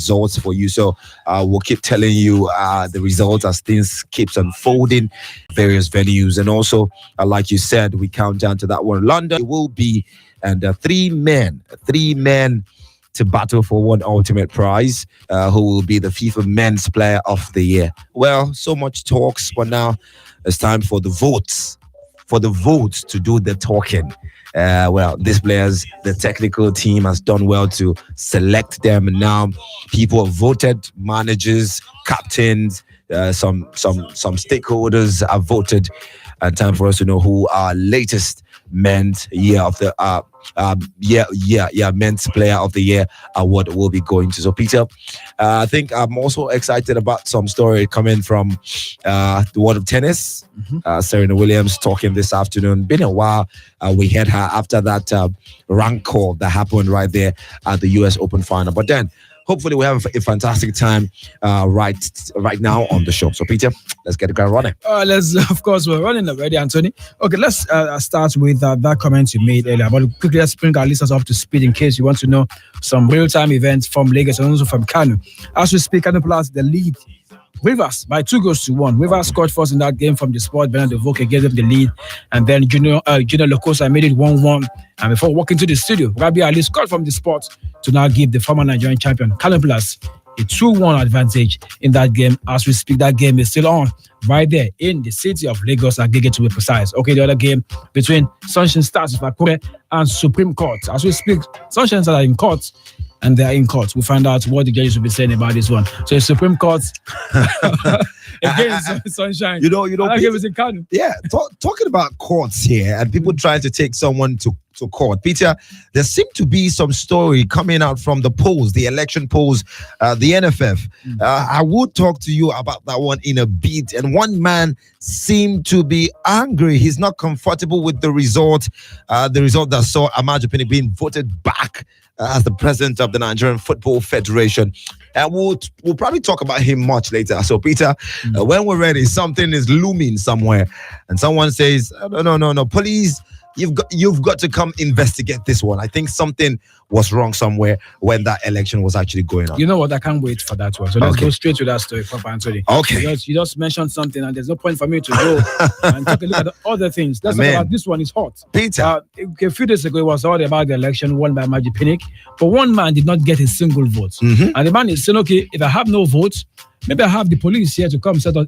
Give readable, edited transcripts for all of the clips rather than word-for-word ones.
results for you. So we'll keep telling you the results as things keeps unfolding, various venues, and also like you said, we count down to that one. London it will be, and three men to battle for one ultimate prize, who will be the FIFA Men's Player of the Year. Well, so much talks, but now it's time for the votes. For the votes to do the talking. Well, these players, the technical team has done well to select them, and now people have voted. Managers, captains, some stakeholders have voted. And time for us to know who our latest men's year of the men's player of the year award will be going to. So Peter, I think I'm also excited about some story coming from the world of tennis. Serena Williams talking this afternoon. Been a while. We had her after that rank call that happened right there at the US Open final. But then hopefully we have a fantastic time right now on the show. So Peter, let's get the ground running. Of course, we're running already, Anthony. Okay, let's start with that comment you made earlier. But quickly, let's bring our listeners up to speed in case you want to know some real-time events from Lagos and also from Kano. As we speak, Kano Plus the lead. Rivers by 2-1. Rivers scored first in that game from the spot. Bernard Devoke gave them the lead. And then Junior Lokosa made it 1-1. And before walking to the studio, Rabi Ali scored from the spot to now give the former Nigerian champion, Kano Plus, a 2-1 advantage in that game. As we speak, that game is still on right there in the city of Lagos, Agege to be precise. Okay, the other game between Sunshine Stars of Akure and Supreme Court. As we speak, Sunshine Stars are in court. And they're in court. We'll find out what the judges will be saying about this one. So Supreme Court against Sunshine. You know, Peter, in Kano. Yeah, talking about courts here and people trying to take someone to court. Peter, there seemed to be some story coming out from the polls, the election polls, the NFF. I will talk to you about that one in a bit. And one man seemed to be angry. He's not comfortable with the result that saw Amaju Pinnick being voted back as the president of the Nigerian Football Federation. And we'll probably talk about him much later. So, Peter, when we're ready, something is looming somewhere. And someone says, no, please, you've got to come investigate this one. I think something was wrong somewhere when that election was actually going on. You know what? I can't wait for that one. So let's go straight to that story, Papa Anthony. Okay. Because you just mentioned something and there's no point for me to go and take a look at the other things. Let's talk about this one. Is hot. Peter. A few days ago, it was all about the election won by Amaju Pinnick. But one man did not get a single vote. And the man is saying, okay, if I have no votes, maybe I have the police here to come settle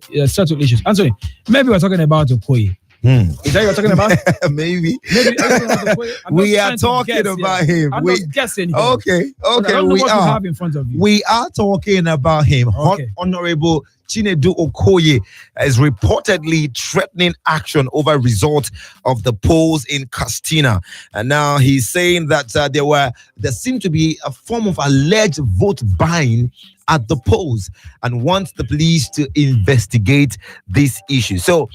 issues. Anthony, maybe we're talking about Okoye. Is that what you're talking about? Maybe we are talking about him. I'm not guessing here. Okay. I don't know what you have in front of you. We are talking about him. Okay. Honorable Chinedu Okoye is reportedly threatening action over results of the polls in Castina. And now he's saying that there seemed to be a form of alleged vote buying at the polls and wants the police to investigate this issue. So,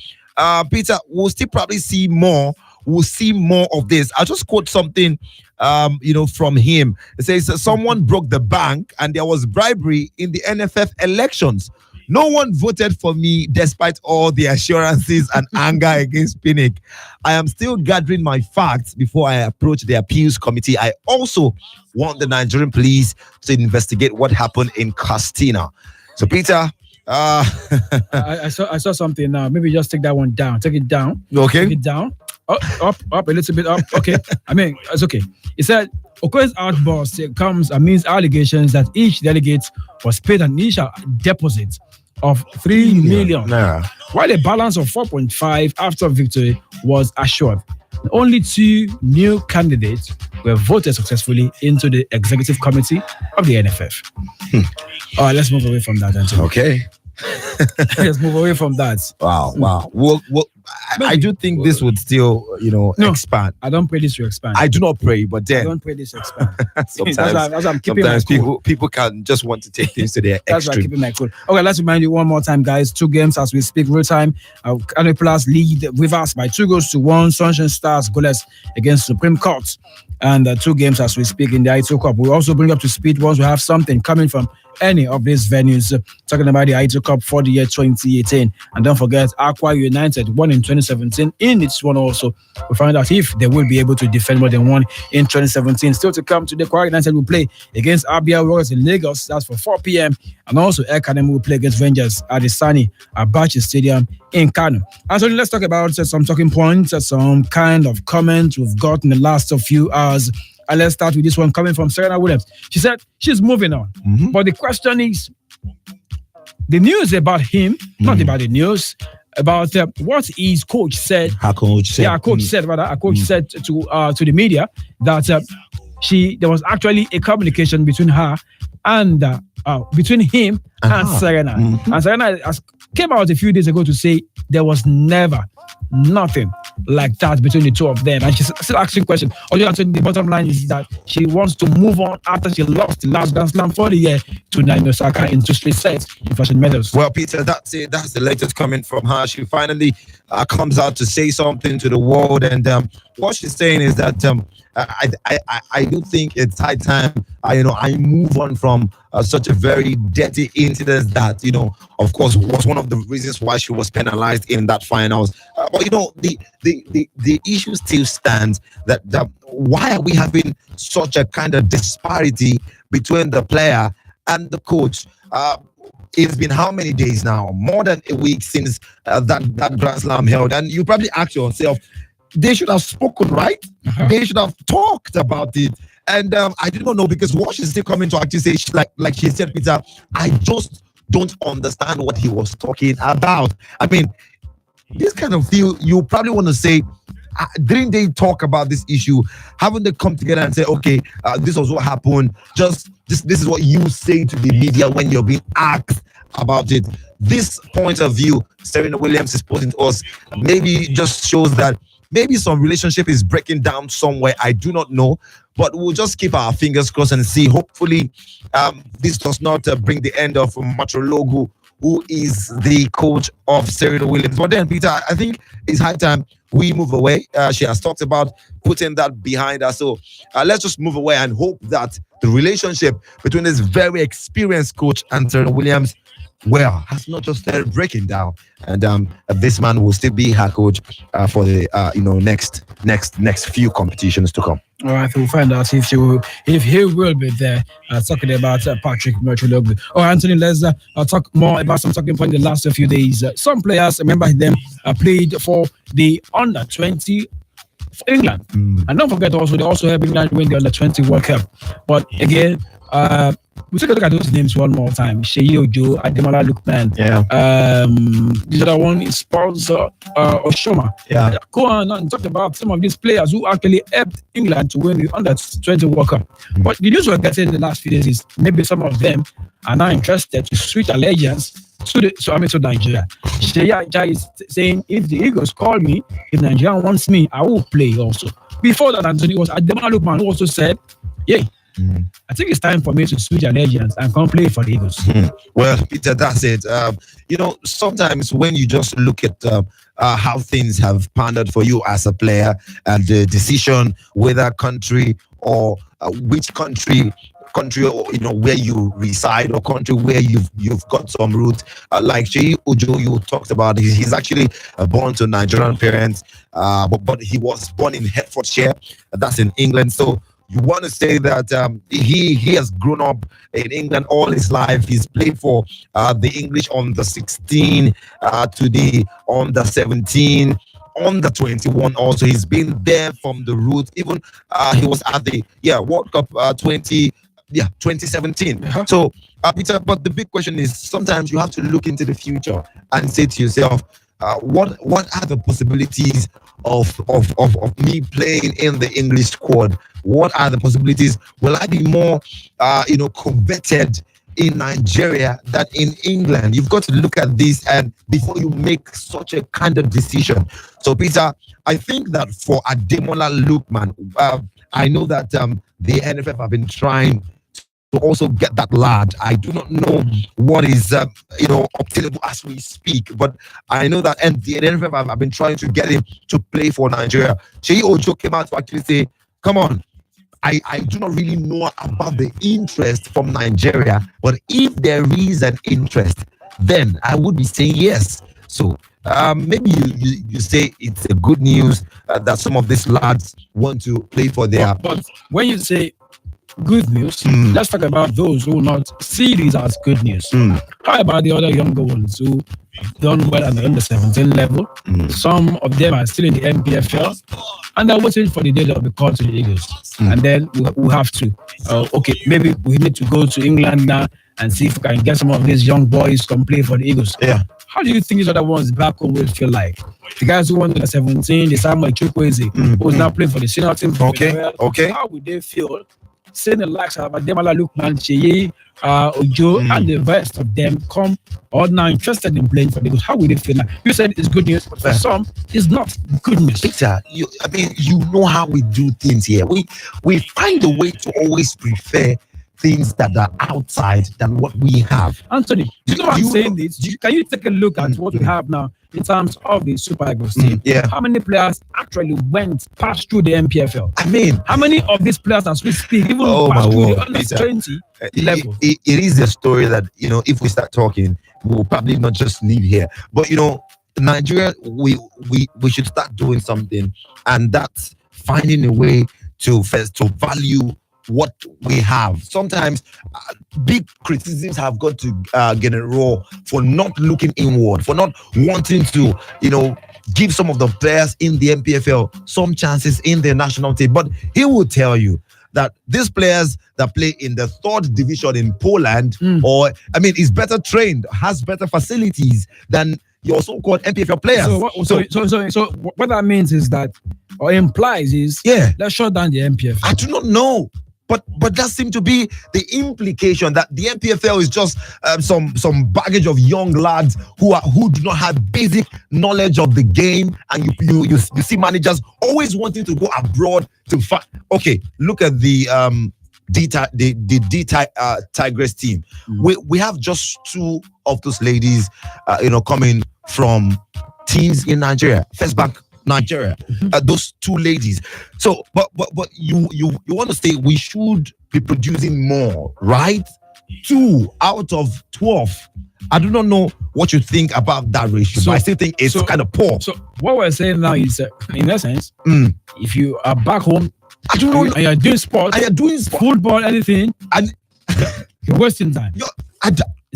Peter, we'll still probably see more. We'll see more of this. I'll just quote something, from him. It says, someone broke the bank and there was bribery in the NFF elections. No one voted for me despite all the assurances and anger against Pinnick. I am still gathering my facts before I approach the appeals committee. I also want the Nigerian police to investigate what happened in Castina. So, Peter... I saw something now. Maybe just take that one down. Take it down. Okay. Take it down. Up, a little bit up. Okay. I mean, it's okay. It said Okoye's outburst comes amidst allegations that each delegate was paid an initial deposit of 3 million, while a balance of 4.5 after victory was assured. Only 2 new candidates were voted successfully into the executive committee of the NFF. All right, let's move away from that, Anthony. Okay. Let's move away from that. Wow. Well, I do think this would still, expand. I don't pray this to expand. I do not pray, but then... I don't pray this to expand. sometimes people can just want to take things to their extreme. That's why I'm keeping my cool. Okay, let's remind you one more time, guys. 2 games as we speak, real time. Kano Plus lead Rivers by 2-1. Sunshine Stars goalless against Supreme Court. And 2 games as we speak in the ITO Cup. We'll also bring up to speed once we have something coming from any of these venues. Talking about the Aito Cup for the year 2018. And don't forget, Aqua United won in 2017 in its one also. We find out if they will be able to defend what they won in 2017. Still to come today, Aqua United will play against Abia Warriors in Lagos. That's for 4 p.m. And also, Academy will play against Rangers at the Sani Abacha Stadium in Kano. And so let's talk about some talking points, some kind of comments we've got in the last few hours. And let's start with this one coming from Serena Williams. She said she's moving on. But the question is, the news about him, not about the news, about what his coach said. Her coach said. Yeah, coach said to the media that there was actually a communication between her and between him and Serena. And Serena came out a few days ago to say there was never nothing like that between the two of them. And she's still asking questions. Although the bottom line is that she wants to move on after she lost the last Grand Slam for the year to Naomi Osaka in 2 straight sets in fashion medals. Well, Peter, that's it. That's the latest coming from her. She finally comes out to say something to the world. And what she's saying is that I do think it's high time, I move on from such a very dirty incident that, of course, was one of the reasons why she was penalized in that finals. But, the issue still stands that why are we having such a kind of disparity between the player and the coach? It's been how many days now? More than a week since that Grand Slam held. And you probably ask yourself, they should have spoken, right? They should have talked about it. And I did not know, because what she's still coming to actually say, like she said, Peter, I just don't understand what he was talking about. I mean, this kind of feel, you probably want to say, didn't they talk about this issue? Haven't they come together and say, okay, this was what happened? Just this is what you say to the media when you're being asked about it. This point of view Serena Williams is posing to us maybe just shows that maybe some relationship is breaking down somewhere. I do not know, but we'll just keep our fingers crossed and see. Hopefully, this does not bring the end of Matrologu, who is the coach of Serena Williams. But then, Peter, I think it's high time we move away. She has talked about putting that behind us. So let's just move away and hope that the relationship between this very experienced coach and Serena Williams, has not just started breaking down, and this man will still be her coach for the next few competitions to come. All right, we'll find out if he will be there. Talking about Patrick Merchuloglu. Oh, Anthony, let's talk more about some talking points in the last few days. Some players, remember them, played for the under-20 England, and don't forget also they also helped England win the under-20 World Cup. But again, we take a look at those names one more time. Sheyi Ojo, Ademola Lookman. The other one is sponsor Oshoma. Go on and talk about some of these players who actually helped England to win the under-20 World Cup. But the news we're getting in the last few days is maybe some of them are now interested to switch allegiance to Nigeria. Sheyi is saying, if the Eagles call me, if Nigeria wants me, I will play also. Before that, Anthony, was Ademola Lookman who also said, I think it's time for me to switch allegiance and come play for the Eagles. Well, Peter, that's it. Sometimes when you just look at how things have pandered for you as a player, and the decision whether country or which country or where you reside, or country where you've got some roots, like Sheyi Ojo you talked about, he's actually born to Nigerian parents, but he was born in Hertfordshire, that's in England. So you want to say that he has grown up in England all his life. He's played for the English on the 16 to the on the 17, on the 21 also. He's been there from the roots. Even he was at the World Cup 2017. So Peter, but the big question is, sometimes you have to look into the future and say to yourself, what are the possibilities of me playing in the English squad? What are the possibilities? Will I be more coveted in Nigeria than in England? You've got to look at this and before you make such a kind of decision. So Peter, I think that for Ademola Lookman, I know that the NFF have been trying to also get that lad. I do not know what is obtainable as we speak, but I know that the NFF have been trying to get him to play for Nigeria. Sheyi Ojo came out to actually say, come on, I do not really know about the interest from Nigeria, but if there is an interest, then I would be saying yes. So maybe you say it's a good news that some of these lads want to play for their. But when you say good news, let's talk about those who will not see these as good news. How about the other younger ones who done well at the under 17 level? Some of them are still in the MPFL and they're waiting for the day they'll be called to the Eagles. And then we have to, okay, maybe we need to go to England now and see if we can get some of these young boys to play for the Eagles. Yeah. How do you think these other ones back home will feel like? The guys who won the 17, the Samuel Chukwueze, who's now playing for the senior team. Okay. How would they feel seeing the likes of Ademola Lookman, Cheye, Ojo, and the rest of them come or now interested in playing for the Eagles? How would they feel now? You said it's good news, but for some, it's not good news. Peter, you know how we do things here. We find a way to always prefer things that are outside than what we have. Anthony, you know I'm saying this? Can you take a look at what we have now in terms of the Super Eagles team? Yeah. How many players actually passed through the MPFL? I mean, how many of these players, as we speak, even passed through the under 20 level? It is a story that, if we start talking, we'll probably not just leave here. But, Nigeria, we should start doing something, and that's finding a way to value what we have. Sometimes big criticisms have got to get a roll for not looking inward, for not wanting to, give some of the players in the MPFL some chances in their national team. But he will tell you that these players that play in the 3rd division in Poland, is better trained, has better facilities than your so-called MPFL players. So what that means is that, or implies is, let's shut down the MPFL. I do not know. But that seems to be the implication, that the MPFL is just some baggage of young lads who do not have basic knowledge of the game, and you see managers always wanting to go abroad to fight. Okay, look at the Tigress team. We have just 2 of those ladies, coming from teams in Nigeria. First Bank Nigeria, those 2 ladies. So, but you want to say we should be producing more, right? 2 out of 12. I do not know what you think about that ratio, but I still think it's kind of poor. So what we're saying now is, in essence, if you are back home, I don't know, and you're doing sports, football, anything, and you're wasting time. Is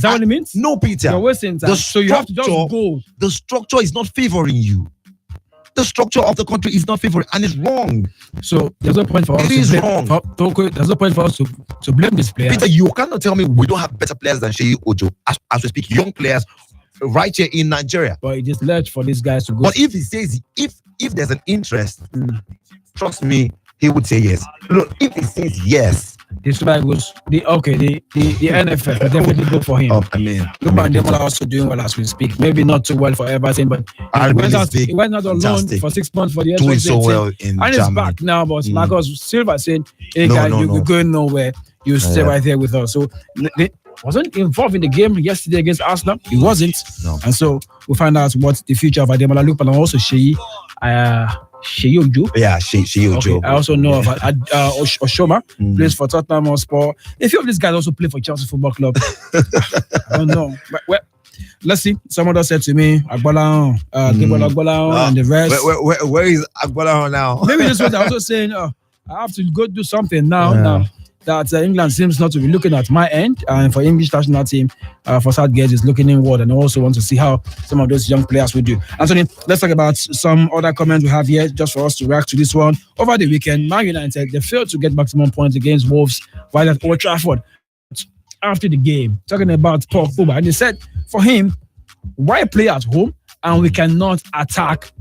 that what it means? No, Peter. You're wasting time. So you have to just go. The structure is not favoring you. The structure of the country is not favoring, and it's wrong. So there's no point for us. It is wrong. There's no point for us to blame this player. Peter, you cannot tell me we don't have better players than Sheyi Ojo as we speak. Young players right here in Nigeria. But it is left for these guys to go. But if he says if there's an interest, trust me, he would say yes. Look, if he says yes, this guy was the NFL will definitely go for him. Demola also doing well as we speak. Maybe not too well for Everton, but he went out on loan for 6 months for the doing so well in and he's back now. But Marcus Silva saying, "Hey guys, you're going nowhere. You stay right here with us." So they wasn't involved in the game yesterday against Arsenal. He wasn't, and so we'll find out what the future of Ademola Lookman and also Sheyi Ojo. Yeah, Sheyi Ojo. Okay. I also know of Oshoma, plays for Tottenham Hotspur. A few of these guys also play for Chelsea Football Club. I don't know. But, well, let's see. Someone else said to me, Agbola, and the rest. Where is Agbola now? Maybe this was also saying, I have to go do something now that England seems not to be looking at my end, and for English national team, for Southgate is looking inward, and I also want to see how some of those young players will do. Anthony, let's talk about some other comments we have here, just for us to react to this one. Over the weekend, Man United, they failed to get maximum points against Wolves while at Old Trafford. After the game, talking about Paul Pogba, and they said, for him, why play at home and we cannot attack?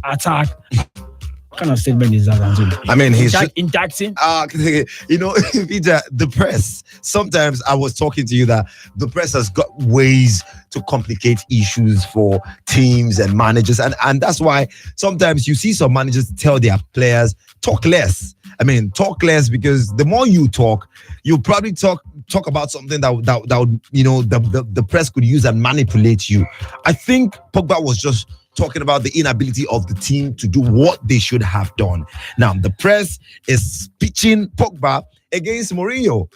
What kind of statement is that, Anthony? I mean, he's inducting. Peter, the press. Sometimes I was talking to you that the press has got ways to complicate issues for teams and managers, and that's why sometimes you see some managers tell their players talk less. I mean, talk less, because the more you talk, you probably talk about something that would the press could use and manipulate you. I think Pogba was just talking about the inability of the team to do what they should have done. Now, the press is pitching Pogba against Mourinho,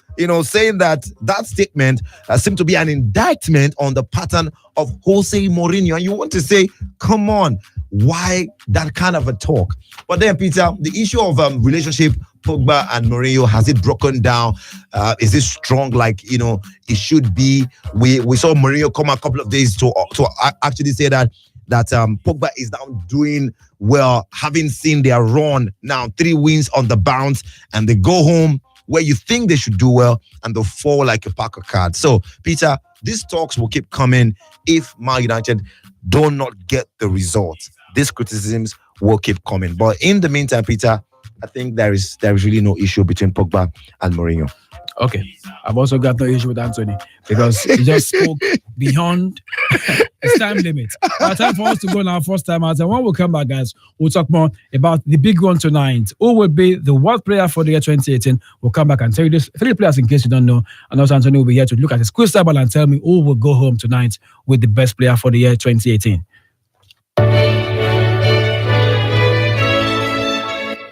saying that statement seemed to be an indictment on the pattern of Jose Mourinho. And you want to say, come on, why that kind of a talk? But then, Peter, the issue of relationship, Pogba and Mourinho, has it broken down? Is it strong like, it should be? We saw Mourinho come a couple of days to actually say that Pogba is now doing well, having seen their run now, 3 wins on the bounce, and they go home where you think they should do well, and they'll fall like a pack of cards. So, Peter, these talks will keep coming if Man United do not get the results. These criticisms will keep coming. But in the meantime, Peter, I think there is really no issue between Pogba and Mourinho. Okay. I've also got no issue with Anthony because he just spoke beyond his time limit. Time for us to go now, first time out. And when we come back, guys, we'll talk more about the big one tonight. Who will be the world player for the year 2018? We'll come back and tell you this. 3 players in case you don't know. And also Anthony will be here to look at his quiz table and tell me who will go home tonight with the best player for the year 2018.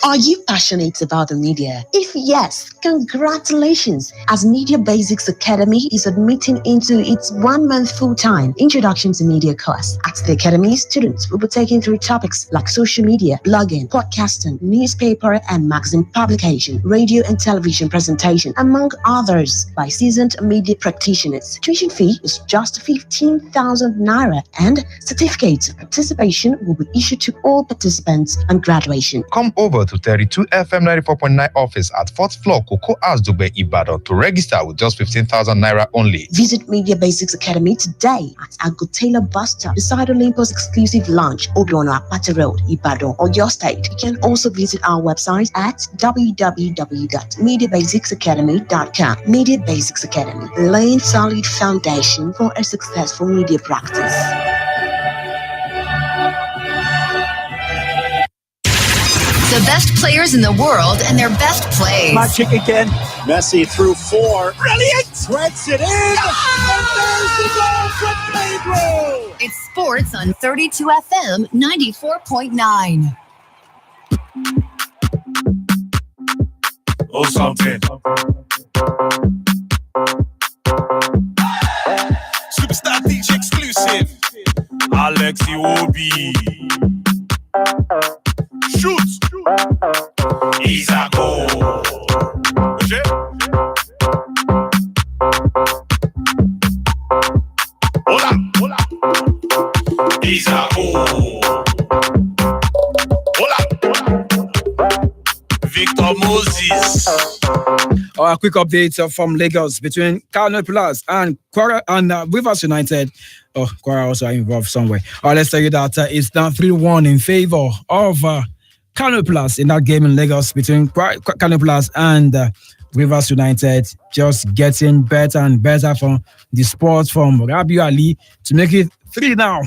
Are you passionate about the media? If yes, congratulations! As Media Basics Academy is admitting into its 1-month full-time Introduction to Media course. At the Academy, students will be taken through topics like social media, blogging, podcasting, newspaper and magazine publication, radio and television presentation, among others, by seasoned media practitioners. Tuition fee is just 15,000 naira and certificates of participation will be issued to all participants on graduation. Come over to 32 FM 94.9 office at 4th floor Cocoa House, Dugbe, Ibadan to register with just 15,000 naira only. Visit Media Basics Academy today at Agbo Taylor Bus Stop beside Olympus exclusive lounge, Obiona Apata Road, Ibadan, or your state. You can also visit our website at www.mediabasicsacademy.com. Media Basics Academy, laying solid foundation for a successful media practice. The best players in the world and their best plays. Magic again. Messi through 4. Brilliant! Threads it in. And there's the goal from Pedro. It's sports on 32 FM 94.9. Oh, something. Superstar DJ exclusive. Alex Iwobi. Shoot! He's a goal. Hola. He's a goal. Hola. Victor Moses. A quick update from Lagos between Kano Plus and Kwara and Rivers United. Oh, Kwara also involved somewhere. Let's tell you that it's now 3-1 in favor of Kano Plus in that game in Lagos between Kano Plus and Rivers United. Just getting better and better from the sport from Rabiu Ali to make it 3 now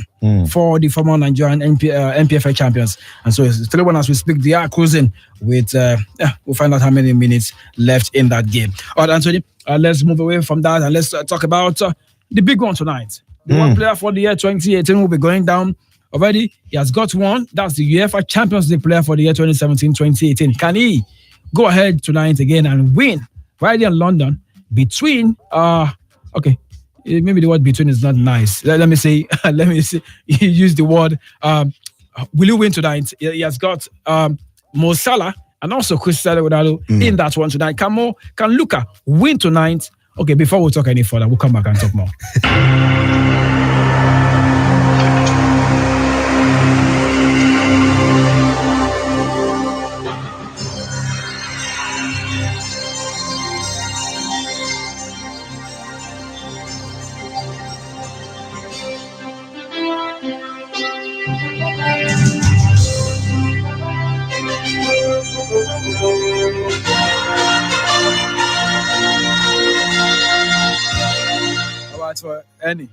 for the former Nigerian NPFL champions. And so it's 3-1 as we speak. They are cruising with, we'll find out how many minutes left in that game. All right, Anthony, let's move away from that and let's talk about the big one tonight. The one player for the year 2018 will be going down already. He has got one. That's the UEFA Champions League player for the year 2017-2018. Can he go ahead tonight again and win right here in London between, okay, maybe the word between is not nice. Let me say, use the word, will you win tonight? He has got Mo Salah and also Cristiano Ronaldo in that one tonight. Can Luka win tonight? Okay, before we talk any further, we'll come back and talk more. For any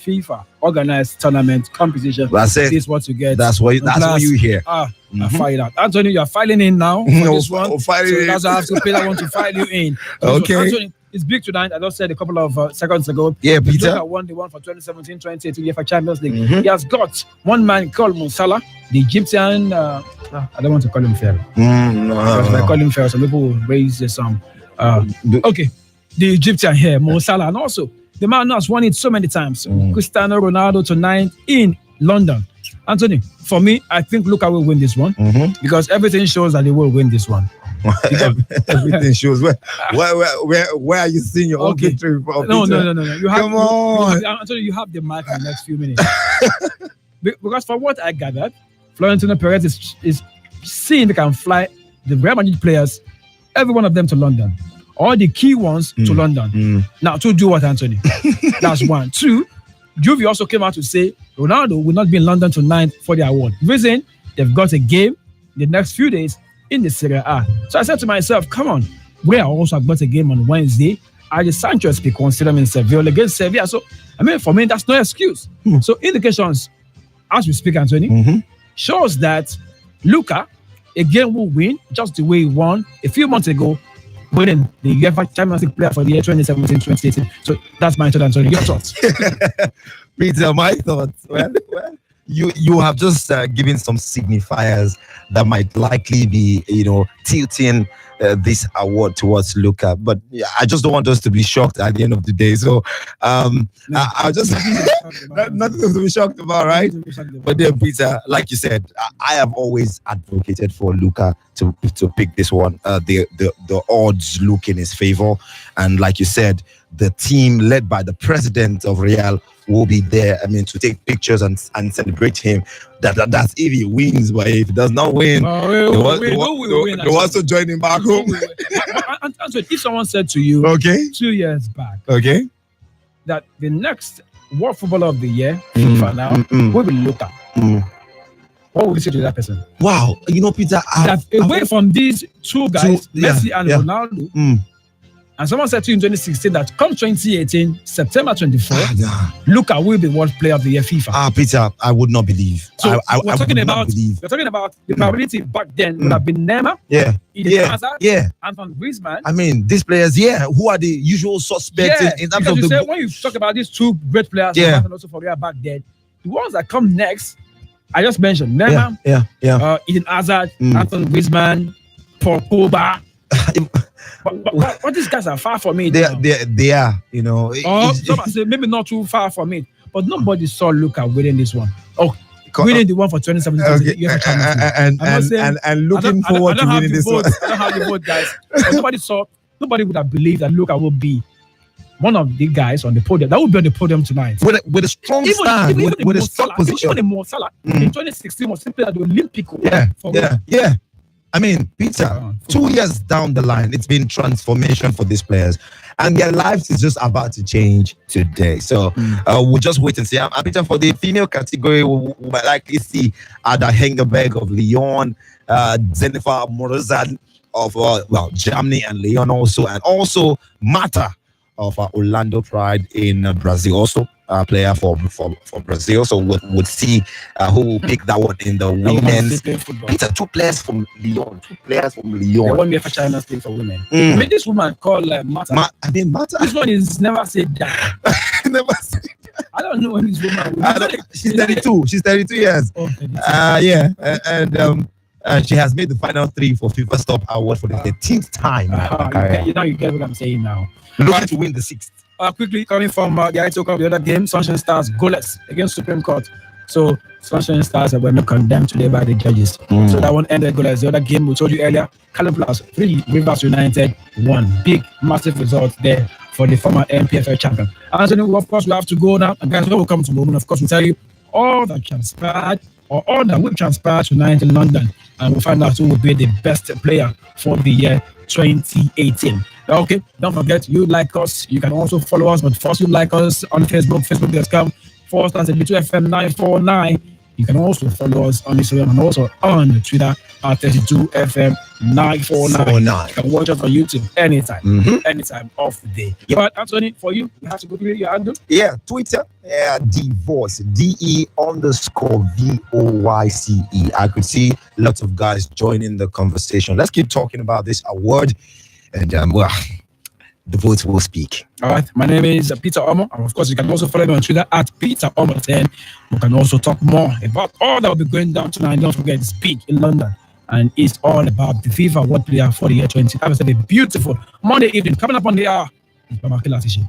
FIFA organized tournament competition, that's it. This is what you get. That's what you hear. I file out. Anthony, you are filing in now for this one. So that's why I have to pay that one to file you in. Okay. So, Anthony, is big tonight. I just said a couple of seconds ago. Yeah, Peter. Luka won the one for 2017-2018 UEFA Champions League. He has got one man called Mo Salah, the Egyptian. I don't want to call him fair. Because if I call him fair, some people will raise some. Okay, the Egyptian here, Mo Salah, and also the man has won it so many times. Cristiano Ronaldo tonight in London. Anthony, for me, I think Luka will win this one because everything shows that he will win this one. Everything shows. Where are you seeing your own victory from? No. You have, Come on. Anthony, you have the mic in the next few minutes. Because from what I gathered, Florentino Perez is seeing they can fly the Real Madrid players, every one of them to London. All the key ones to London. Now, to do what, Anthony? That's one. Two, Juve also came out to say Ronaldo will not be in London tonight for the award. Reason, they've got a game the next few days in the Serie A. So I said to myself, come on, we are also got a game on Wednesday. Are Sanchez be considered in Sevilla against Sevilla? So, I mean, for me, that's no excuse. So indications, as we speak, Anthony, shows that Luka, again, will win just the way he won a few months ago, winning the UEFA Champions League player for the year 2017-2018. So that's my thought, Anthony. Your thoughts? Peter, my thoughts. Well, you have just given some signifiers that might likely be, tilting this award towards Luka. But I just don't want us to be shocked at the end of the day. So I'll just nothing to be shocked about, right? But then, Peter, like you said, I have always advocated for Luka to pick this one. The odds look in his favor, and like you said, the team led by the president of Real will be there. I mean, to take pictures and celebrate him. That's if he wins, but if he does not win, they want to join him back home. Anthony, if someone said to you, 2 years back, that the next World Footballer of the Year, FIFA now, will be Luka. What would you say to that person? Wow, Peter, away from these two guys, Messi and Ronaldo. And someone said to you in 2016 that come 2018, September 24, Luka will be World Player of the Year FIFA. Peter, I would not believe. So we're talking about the probability back then would have been Neymar, Eden Hazard, Antoine Griezmann. I mean, these players, who are the usual suspects in terms of the... when you talk about these two great players, and also for Real back then, the ones that come next, I just mentioned Neymar, Eden Hazard, Antoine Griezmann, Paul Pogba. But these guys are far from it. They are, Some say maybe not too far from it, but nobody saw Luka winning this one. Winning the one for 2017. And looking forward to winning this one. I don't have the vote, guys. But nobody would have believed that Luka will be one of the guys on the podium. That would be on the podium tonight. With a strong stand, with a strong position. Even Mo Salah in 2016 was simply at the Olympic. Yeah. I mean, Peter, 2 years down the line, it's been transformation for these players. And their lives is just about to change today. So we'll just wait and see. Peter, for the female category, we might likely see Ada Hengeberg of Lyon, Jennifer Morozan of Germany and Lyon also, and also Mata of Orlando Pride in Brazil also. Player for Brazil, so we'll see who will pick that one in the women's. Peter, two players from Lyon. They won me for China's League for women. I mean, this woman called Mata. Mata. This one is never said that. Never said that. I don't know when this woman. She's 32. She's 32 years. And she has made the final three for FIFA Stop Award for the 13th time. You get what I'm saying now. Looking to win the 6th. Quickly coming from the ITO Cup, the other game, Sunshine Stars goalless against Supreme Court. So Sunshine Stars were not condemned today by the judges. So that one ended goalless. The other game we told you earlier, Callum Plus 3, Rivers United 1. Big, massive result there for the former NPFL champion. Anthony, of course, we have to go now. And guys, when we come to the moment, of course, we'll tell you all that transpired or all that will transpire tonight in London. And we'll find out who will be the best player for the year 2018. Okay, don't forget, you like us. You can also follow us, but first you like us on Facebook, facebook.com/32FM 949. You can also follow us on Instagram and also on Twitter at 32FM 949. You can watch us on YouTube anytime of the day. Yep. But Anthony, for you have to go through your handle. Yeah, Twitter, Divorce, DE_VOYCE. I could see lots of guys joining the conversation. Let's keep talking about this award. And the votes will speak. All right, my name is Peter Omo, and of course, you can also follow me on Twitter at Peter Omo10. We can also talk more about all that will be going down tonight. Don't forget, it's big in London, and it's all about the FIFA World Player for the year 20. Have a beautiful Monday evening. Coming up on the hour, it's Bama Kila Tishi.